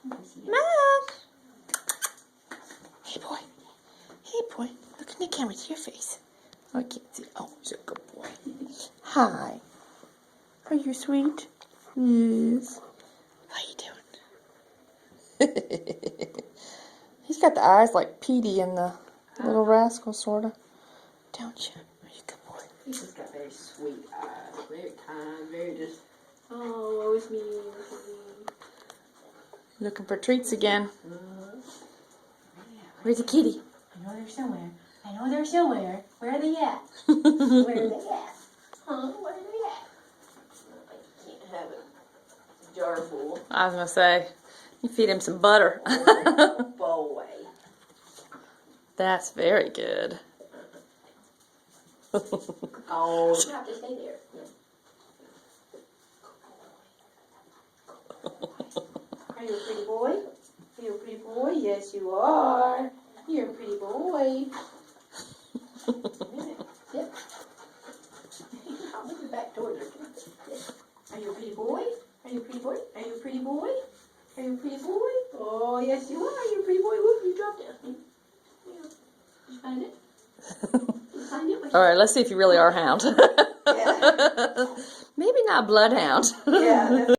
Matt. Hey, boy. Hey, boy. Look in the camera to your face. Oh, I can't see. Oh, he's a good boy. Hi. Are you sweet? Yes. How you doing? He's got the eyes like Petey in the Little Rascal, sort of. Don't you? Are you a good boy? He's just got very sweet eyes. Very kind. Very just, oh, it's me. It's me. Looking for treats again. Where's the kitty? I know they're somewhere. I know they're somewhere. Where are they at? Where are they at? Huh? Where are they at? I can't have a jar full. I was going to say, you feed him some butter. Oh, boy. That's very good. Oh, you have to stay there. Are you a pretty boy? Are you a pretty boy? Yes, you are. You're a pretty boy. Sit. I'll move it back towards her. Sit. Are you a pretty boy? Are you a pretty boy? Are you a pretty boy? Are you a pretty boy? Oh, yes, you are. You're a pretty boy. Whoop, you dropped it. Here. Did you find it? Did you find it? All right, let's see if you really are a hound. Yeah. Maybe not bloodhound. Yeah.